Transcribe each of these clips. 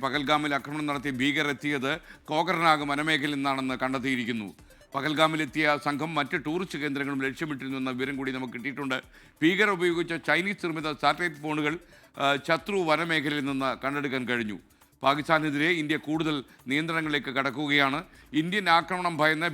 പഹൽഗാമിൽ ആക്രമണം നടത്തിയ ഭീകരർ എത്തിയത് കോകർനാഗ് വനമേഖലയിൽ നിന്നാണെന്ന് കണ്ടെത്തിയിരിക്കുന്നു. പഹൽഗാമിലെത്തിയ സംഘം മറ്റ് ടൂറിസ്റ്റ് കേന്ദ്രങ്ങളും ലക്ഷ്യമിട്ടിരുന്നുവെന്ന വിവരം കൂടി നമുക്ക് കിട്ടിയിട്ടുണ്ട്. ഭീകരർ ഉപയോഗിച്ച ചൈനീസ് നിർമ്മിത സാറ്റലൈറ്റ് ഫോണുകൾ ശത്രു വനമേഖലയിൽ നിന്ന് കണ്ടെടുക്കാൻ കഴിഞ്ഞു. പാകിസ്ഥാനെതിരെ ഇന്ത്യ കൂടുതൽ നിയന്ത്രണങ്ങളിലേക്ക് കടക്കുകയാണ്. ഇന്ത്യൻ ആക്രമണം ഭയന്ന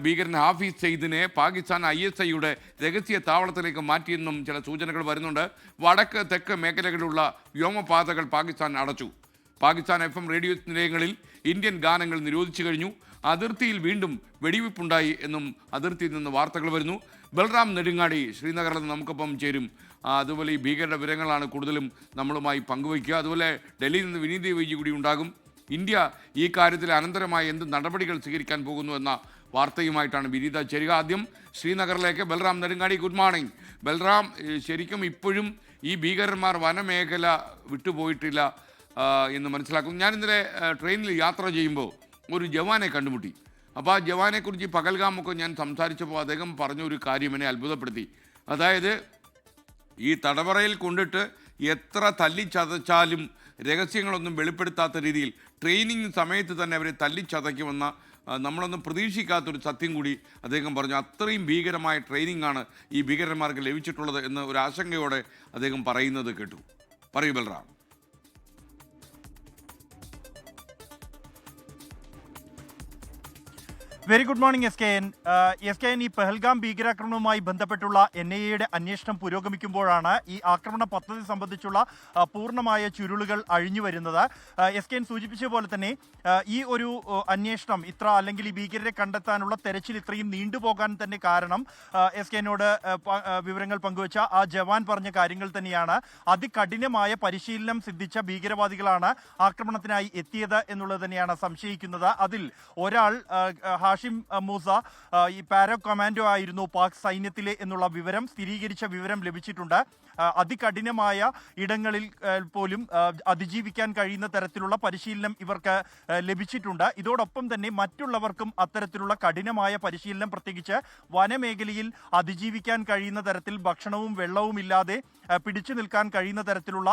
ഭീകരൻ ഹാഫീസ് സെയ്ദിനെ പാകിസ്ഥാൻ ISIയുടെ രഹസ്യ താവളത്തിലേക്ക് മാറ്റിയെന്നും ചില സൂചനകൾ വരുന്നുണ്ട്. വടക്ക് തെക്ക് മേഖലകളിലുള്ള വ്യോമപാതകൾ പാകിസ്ഥാൻ അടച്ചു. പാകിസ്ഥാൻ FM റേഡിയോ നിലയങ്ങളിൽ ഇന്ത്യൻ ഗാനങ്ങൾ നിരോധിച്ചു കഴിഞ്ഞു. അതിർത്തിയിൽ വീണ്ടും വെടിവെപ്പുണ്ടായി എന്നും അതിർത്തിയിൽ നിന്ന് വാർത്തകൾ വരുന്നു. ബൽറാം നെടുങ്ങാടി ശ്രീനഗറിൽ നിന്ന് നമുക്കൊപ്പം ചേരും. അതുപോലെ ഈ ഭീകരരുടെ വിവരങ്ങളാണ് കൂടുതലും നമ്മളുമായി പങ്കുവയ്ക്കുക. അതുപോലെ ഡൽഹിയിൽ നിന്ന് വിനീത് വൈജി കൂടി ഉണ്ടാകും. ഇന്ത്യ ഈ കാര്യത്തിൽ അനന്തരമായ എന്ത് നടപടികൾ സ്വീകരിക്കാൻ പോകുന്നു എന്ന വാർത്തയുമായിട്ടാണ് വിനീത ചേരുക. ആദ്യം ശ്രീനഗറിലേക്ക് ബൽറാം നെടുങ്ങാടി. Good morning Balram. ശരിക്കും ഇപ്പോഴും ഈ ഭീകരന്മാർ വനമേഖല വിട്ടുപോയിട്ടില്ല എന്ന് മനസ്സിലാക്കുന്നു. ഞാൻ ഇന്നലെ ട്രെയിനിൽ യാത്ര ചെയ്യുമ്പോൾ ഒരു ജവാനെ കണ്ടുമുട്ടി. അപ്പോൾ ആ ജവാനെക്കുറിച്ച് പഹൽഗാമൊക്കെ ഞാൻ സംസാരിച്ചപ്പോൾ അദ്ദേഹം പറഞ്ഞ ഒരു കാര്യം എന്നെ അത്ഭുതപ്പെടുത്തി. അതായത് ഈ തടവറയിൽ കൊണ്ടിട്ട് എത്ര തല്ലിച്ചതച്ചാലും രഹസ്യങ്ങളൊന്നും വെളിപ്പെടുത്താത്ത രീതിയിൽ ട്രെയിനിങ് സമയത്ത് തന്നെ അവരെ തല്ലിച്ചതയ്ക്കുമെന്ന നമ്മളൊന്നും പ്രതീക്ഷിക്കാത്തൊരു സത്യം കൂടി അദ്ദേഹം പറഞ്ഞു. അത്രയും ഭീകരമായ ട്രെയിനിങ് ആണ് ഈ ഭീകരന്മാർക്ക് ലഭിച്ചിട്ടുള്ളത് എന്ന് ഒരു ആശങ്കയോടെ അദ്ദേഹം പറയുന്നത് കേട്ടു. പറയൂ Balram. Very good morning SKN. ഈ പഹൽഗാം ഭീകരാക്രമണവുമായി ബന്ധപ്പെട്ടുള്ള NIAയുടെ അന്വേഷണം പുരോഗമിക്കുമ്പോഴാണ് ഈ ആക്രമണ പദ്ധതി സംബന്ധിച്ചുള്ള പൂർണ്ണമായ ചുരുളുകൾ അഴിഞ്ഞു വരുന്നത്. SKN സൂചിപ്പിച്ച പോലെ തന്നെ ഈ ഒരു അന്വേഷണം അല്ലെങ്കിൽ ഈ ഭീകരരെ കണ്ടെത്താനുള്ള തെരച്ചിൽ ഇത്രയും നീണ്ടുപോകാൻ തന്നെ കാരണം SKNോട് വിവരങ്ങൾ പങ്കുവച്ച ആ ജവാൻ പറഞ്ഞ കാര്യങ്ങൾ തന്നെയാണ്. അതികഠിനമായ പരിശീലനം സിദ്ധിച്ച ഭീകരവാദികളാണ് ആക്രമണത്തിനായി എത്തിയത് എന്നുള്ളത് തന്നെയാണ് സംശയിക്കുന്നത്. അതിൽ ഒരാൾ ഹാഷിം മൂസ ഈ പാരോ കമാൻഡോ ആയിരുന്നു പാക് സൈന്യത്തിലെ എന്നുള്ള വിവരം സ്ഥിരീകരിച്ച വിവരം ലഭിച്ചിട്ടുണ്ട്. അതികഠിനമായ ഇടങ്ങളിൽ പോലും അതിജീവിക്കാൻ കഴിയുന്ന തരത്തിലുള്ള പരിശീലനം ഇവർക്ക് ലഭിച്ചിട്ടുണ്ട്. ഇതോടൊപ്പം തന്നെ മറ്റുള്ളവർക്കും അത്തരത്തിലുള്ള കഠിനമായ പരിശീലനം, പ്രത്യേകിച്ച് വനമേഖലയിൽ അതിജീവിക്കാൻ കഴിയുന്ന തരത്തിൽ ഭക്ഷണവും വെള്ളവും ഇല്ലാതെ പിടിച്ചു നിൽക്കാൻ കഴിയുന്ന തരത്തിലുള്ള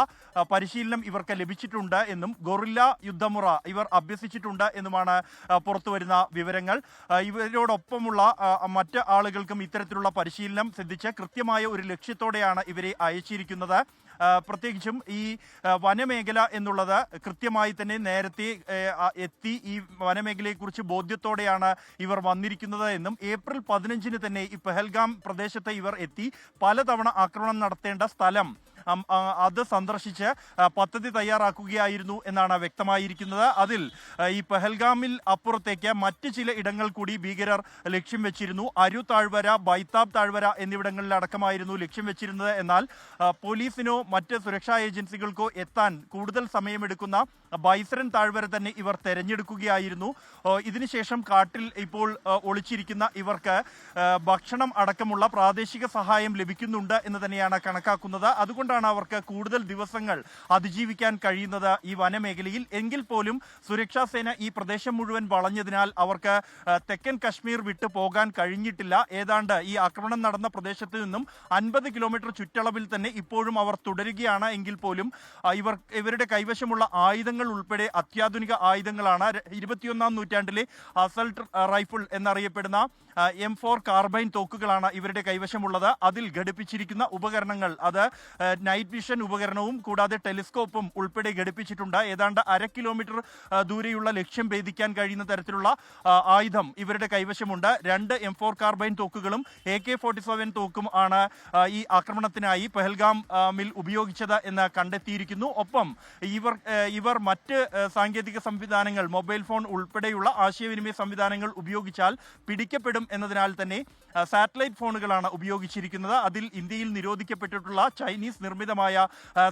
പരിശീലനം ഇവർക്ക് ലഭിച്ചിട്ടുണ്ട് എന്നും ഗൊറില്ല യുദ്ധമുറ ഇവർ അഭ്യസിച്ചിട്ടുണ്ട് എന്നുമാണ് പുറത്തുവരുന്ന വിവരങ്ങൾ. ഇവരോടൊപ്പമുള്ള മറ്റ് ആളുകൾക്കും ഇത്തരത്തിലുള്ള പരിശീലനം സിദ്ധിച്ച് കൃത്യമായ ഒരു ലക്ഷ്യത്തോടെയാണ് ഇവരെ അയച്ചിരിക്കുന്നത്. പ്രത്യേകിച്ചും ഈ വനമേഖല എന്നുള്ളത് കൃത്യമായി തന്നെ നേരത്തെ എത്തി ഈ വനമേഖലയെക്കുറിച്ച് ബോധ്യത്തോടെയാണ് ഇവർ വന്നിരിക്കുന്നത് എന്നും ഏപ്രിൽ 15-ന് തന്നെ ഈ പഹൽഗാം പ്രദേശത്ത് ഇവർ എത്തി പലതവണ ആക്രമണം നടത്തേണ്ട സ്ഥലം അത് സന്ദർശിച്ച് പദ്ധതി തയ്യാറാക്കുകയായിരുന്നു എന്നാണ് വ്യക്തമായിരിക്കുന്നത്. അതിൽ ഈ പഹൽഗാമിൽ അപ്പുറത്തേക്ക് മറ്റ് ചില ഇടങ്ങൾ കൂടി ഭീകരർ ലക്ഷ്യം വെച്ചിരുന്നു. അരു താഴ്വര, ബൈത്താബ് താഴ്വര എന്നിവിടങ്ങളിലടക്കമായിരുന്നു ലക്ഷ്യം വെച്ചിരുന്നത്. എന്നാൽ പോലീസിനോ മറ്റ് സുരക്ഷാ ഏജൻസികൾക്കോ എത്താൻ കൂടുതൽ സമയമെടുക്കുന്ന ബൈസരൻ താഴ്വര തന്നെ ഇവർ തെരഞ്ഞെടുക്കുകയായിരുന്നു. ഇതിനുശേഷം കാട്ടിൽ ഇപ്പോൾ ഒളിച്ചിരിക്കുന്ന ഇവർക്ക് ഭക്ഷണം അടക്കമുള്ള പ്രാദേശിക സഹായം ലഭിക്കുന്നുണ്ട് എന്ന് തന്നെയാണ് കണക്കാക്കുന്നത്. അതുകൊണ്ടാണ് അവർക്ക് കൂടുതൽ ദിവസങ്ങൾ അതിജീവിക്കാൻ കഴിയുന്നത് ഈ വനമേഖലയിൽ. എങ്കിൽ പോലും സുരക്ഷാ സേന ഈ പ്രദേശം മുഴുവൻ വളഞ്ഞതിനാൽ അവർക്ക് തെക്കൻ കശ്മീർ വിട്ടു പോകാൻ കഴിഞ്ഞിട്ടില്ല. ഏതാണ്ട് ഈ ആക്രമണം നടന്ന പ്രദേശത്ത് നിന്നും 50 കിലോമീറ്റർ ചുറ്റളവിൽ തന്നെ ഇപ്പോഴും അവർ തുടരുകയാണ്. എങ്കിൽ പോലും ഇവരുടെ കൈവശമുള്ള ആയുധങ്ങൾ ഉൾപ്പെടെ അത്യാധുനിക ആയുധങ്ങളാണ്. 21-ാം നൂറ്റാണ്ടിലെ അസൾട്ട് റൈഫിൾ എന്നറിയപ്പെടുന്ന M4 കാർബൈൻ തോക്കുകളാണ് ഇവരുടെ കൈവശമുള്ളത്. അതിൽ ഘടിപ്പിച്ചിരിക്കുന്ന ഉപകരണങ്ങൾ അത് നൈറ്റ് വിഷൻ ഉപകരണവും കൂടാതെ ടെലിസ്കോപ്പും ഉൾപ്പെടെ ഘടിപ്പിച്ചിട്ടുണ്ട്. ഏതാണ്ട് 1/2 കിലോമീറ്റർ ദൂരെയുള്ള ലക്ഷ്യം ഭേദിക്കാൻ കഴിയുന്ന തരത്തിലുള്ള ആയുധം ഇവരുടെ കൈവശമുണ്ട്. 2 M4 കാർബൈൻ തോക്കുകളും AK-47 തോക്കും ആണ് ഈ ആക്രമണത്തിനായി പഹൽഗാമിൽ ഉപയോഗിച്ചത് എന്ന് കണ്ടെത്തിയിരിക്കുന്നു. ഒപ്പം ഇവർ മറ്റ് സാങ്കേതിക സംവിധാനങ്ങൾ, മൊബൈൽ ഫോൺ ഉൾപ്പെടെയുള്ള ആശയവിനിമയ സംവിധാനങ്ങൾ ഉപയോഗിച്ചാൽ പിടിക്കപ്പെടും എന്നതിനാൽ തന്നെ സാറ്റലൈറ്റ് ഫോണുകളാണ് ഉപയോഗിച്ചിരിക്കുന്നത്. അതിൽ ഇന്ത്യയിൽ നിരോധിക്കപ്പെട്ടിട്ടുള്ള ചൈനീസ് നിർമ്മിതമായ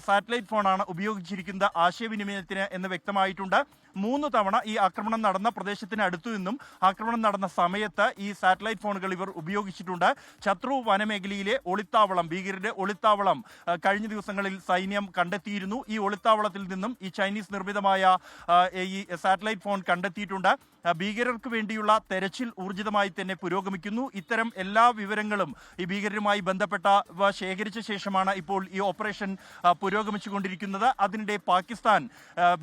സാറ്റലൈറ്റ് ഫോണാണ് ഉപയോഗിച്ചിരിക്കുന്നത് ആശയവിനിമയത്തിന് എന്ന് വ്യക്തമായിട്ടുണ്ട്. 3 തവണ ഈ ആക്രമണം നടന്ന പ്രദേശത്തിന് അടുത്തു നിന്നും ആക്രമണം നടന്ന സമയത്ത് ഈ സാറ്റലൈറ്റ് ഫോണുകൾ ഇവർ ഉപയോഗിച്ചിട്ടുണ്ട്. ശത്രു വനമേഖലയിലെ ഒളിത്താവളം, ഭീകരരുടെ ഒളിത്താവളം കഴിഞ്ഞ ദിവസങ്ങളിൽ സൈന്യം കണ്ടെത്തിയിരുന്നു. ഈ ഒളിത്താവളത്തിൽ നിന്നും ഈ ചൈനീസ് നിർമ്മിതമായ ഈ സാറ്റലൈറ്റ് ഫോൺ കണ്ടെത്തിയിട്ടുണ്ട്. ഭീകരർക്ക് വേണ്ടിയുള്ള തെരച്ചിൽ ഊർജിതമായി തന്നെ പുരോഗമിക്കുന്നു. ഇത്തരം എല്ലാ വിവരങ്ങളും ഈ ഭീകരരുമായി ബന്ധപ്പെട്ട ശേഖരിച്ച ശേഷമാണ് ഇപ്പോൾ ഈ ഓപ്പറേഷൻ പുരോഗമിച്ചുകൊണ്ടിരിക്കുന്നത്. അതിനിടെ പാകിസ്ഥാൻ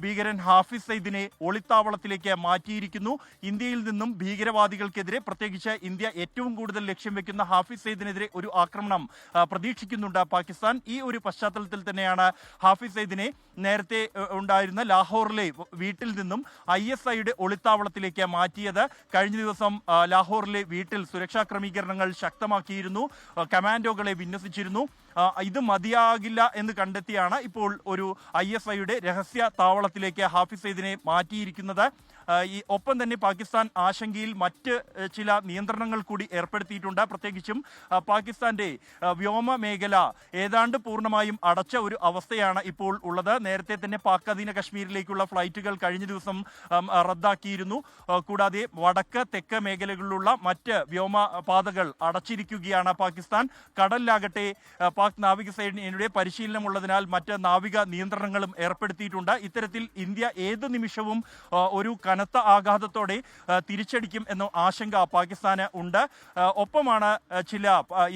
ഭീകരൻ ഹാഫിസ് സയ്യിദിനെ ഒളിത്താവളത്തിലേക്ക് മാറ്റിയിരിക്കുന്നു. ഇന്ത്യയിൽ നിന്നും ഭീകരവാദികൾക്കെതിരെ, പ്രത്യേകിച്ച് ഇന്ത്യ ഏറ്റവും കൂടുതൽ ലക്ഷ്യം വെക്കുന്ന ഹാഫിസ് സയ്യിദിനെതിരെ ഒരു ആക്രമണം പ്രതീക്ഷിക്കുന്നുണ്ട് പാകിസ്ഥാൻ. ഈ ഒരു പശ്ചാത്തലത്തിൽ തന്നെയാണ് ഹാഫിസ് സയ്യിദിനെ നേരത്തെ ഉണ്ടായിരുന്ന ലാഹോറിലെ വീട്ടിൽ നിന്നും ISIയുടെ ഒളിത്താവളത്തിലേക്ക് മാറ്റിയത്. കഴിഞ്ഞ ദിവസം ലാഹോറിലെ വീട്ടിൽ സുരക്ഷാ ക്രമീകരണങ്ങൾ ശക്തമാക്കിയിരുന്നു, കമാൻഡോകളെ വിന്യസിച്ചിരുന്നു. ഇത് മതിയാകില്ല എന്ന് കണ്ടെത്തിയാണ് ഇപ്പോൾ ഒരു ISIയുടെ രഹസ്യ താവളത്തിലേക്ക് ഹാഫിസ് സയ്യിദിനെ മാറ്റിയിരിക്കുന്നത്. ഒപ്പം തന്നെ പാകിസ്ഥാൻ ആശങ്കയിൽ മറ്റ് ചില നിയന്ത്രണങ്ങൾ കൂടി ഏർപ്പെടുത്തിയിട്ടുണ്ട്. പ്രത്യേകിച്ചും പാകിസ്ഥാന്റെ വ്യോമ മേഖല ഏതാണ്ട് പൂർണ്ണമായും അടച്ച ഒരു അവസ്ഥയാണ് ഇപ്പോൾ ഉള്ളത്. നേരത്തെ തന്നെ പാക് അധീന കശ്മീരിലേക്കുള്ള ഫ്ലൈറ്റുകൾ കഴിഞ്ഞ ദിവസം റദ്ദാക്കിയിരുന്നു. കൂടാതെ വടക്ക് തെക്ക് മേഖലകളിലുള്ള മറ്റ് വ്യോമപാതകൾ അടച്ചിരിക്കുകയാണ് പാകിസ്ഥാൻ. കടലിലാകട്ടെ പാക് നാവികസേനയുടെ പരിശീലനമുള്ളതിനാൽ മറ്റ് നാവിക നിയന്ത്രണങ്ങളും ഏർപ്പെടുത്തിയിട്ടുണ്ട്. ഇത്തരത്തിൽ ഇന്ത്യ ഏത് നിമിഷവും ഒരു കനത്ത ആഘാതത്തോടെ തിരിച്ചടിക്കും എന്ന ആശങ്ക പാകിസ്ഥാന് ഉണ്ട്. ഒപ്പമാണ് ചില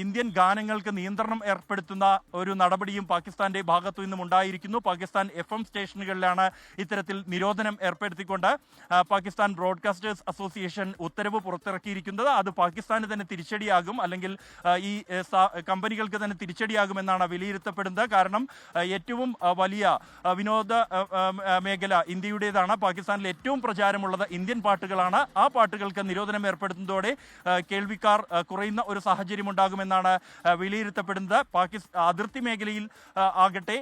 ഇന്ത്യൻ ഗാനങ്ങൾക്ക് നിയന്ത്രണം ഏർപ്പെടുത്തുന്ന ഒരു നടപടിയും പാകിസ്ഥാന്റെ ഭാഗത്തു നിന്നും ഉണ്ടായിരിക്കുന്നു. പാകിസ്ഥാൻ FM സ്റ്റേഷനുകളിലാണ് ഇത്തരത്തിൽ നിരോധനം ഏർപ്പെടുത്തിക്കൊണ്ട് പാകിസ്ഥാൻ ബ്രോഡ്കാസ്റ്റേഴ്സ് അസോസിയേഷൻ ഉത്തരവ് പുറത്തിറക്കിയിരിക്കുന്നത്. അത് പാകിസ്ഥാന് തന്നെ തിരിച്ചടിയാകും, അല്ലെങ്കിൽ ഈ കമ്പനികൾക്ക് തന്നെ തിരിച്ചടിയാകുമെന്നാണ് വിലയിരുത്തപ്പെടുന്നത്. കാരണം ഏറ്റവും വലിയ വിനോദ മേഖല ഇന്ത്യയുടേതാണ്. പാകിസ്ഥാനിൽ ഏറ്റവും പ്രചാരമുള്ളത് ഇന്ത്യൻ പാട്ടുകളാണ്. ആ പാട്ടുകൾക്ക് നിരോധനം ഏർപ്പെടുത്തുന്നതോടെ കേൾവിക്കാർ കുറയുന്ന ഒരു സാഹചര്യം ഉണ്ടാകുമെന്നാണ് വിലയിരുത്തപ്പെടുന്നത്. അതിർത്തി മേഖലയിൽ ആകട്ടെ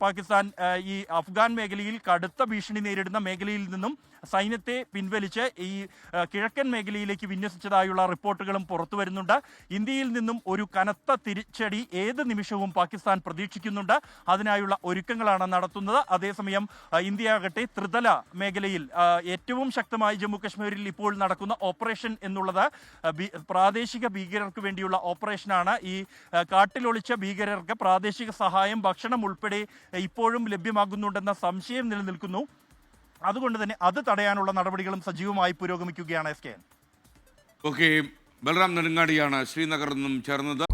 പാകിസ്ഥാൻ ഈ അഫ്ഗാൻ മേഖലയിൽ കടുത്ത ഭീഷണി നേരിടുന്ന മേഖലയിൽ നിന്നും സൈന്യത്തെ പിൻവലിച്ച് ഈ കിഴക്കൻ മേഖലയിലേക്ക് വിന്യസിച്ചതായുള്ള റിപ്പോർട്ടുകളും പുറത്തു വരുന്നുണ്ട്. ഇന്ത്യയിൽ നിന്നും ഒരു കനത്ത തിരിച്ചടി ഏത് നിമിഷവും പാകിസ്ഥാൻ പ്രതീക്ഷിക്കുന്നുണ്ട്. അതിനായുള്ള ഒരുക്കങ്ങളാണ് നടത്തുന്നത്. അതേസമയം ഇന്ത്യയാകട്ടെ ത്രിതല മേഖലയിൽ ഏറ്റവും ശക്തമായി ജമ്മു കശ്മീരിൽ ഇപ്പോൾ നടക്കുന്ന ഓപ്പറേഷൻ എന്നുള്ളത് പ്രാദേശിക ഭീകരർക്ക് വേണ്ടിയുള്ള ഓപ്പറേഷനാണ്. ഈ കാട്ടിലൊളിച്ച ഭീകരർക്ക് പ്രാദേശിക സഹായം, ഭക്ഷണം ഉൾപ്പെടെ ഇപ്പോഴും ലഭ്യമാകുന്നുണ്ടെന്ന സംശയം നിലനിൽക്കുന്നു. അതുകൊണ്ട് തന്നെ അത് തടയാനുള്ള നടപടികളും സജീവമായി പുരോഗമിക്കുകയാണ്. SKN. ഓക്കെ, ബൽറാം നെടുങ്ങാടിയാണ് ശ്രീനഗറിൽ നിന്നും ചേർന്നത്.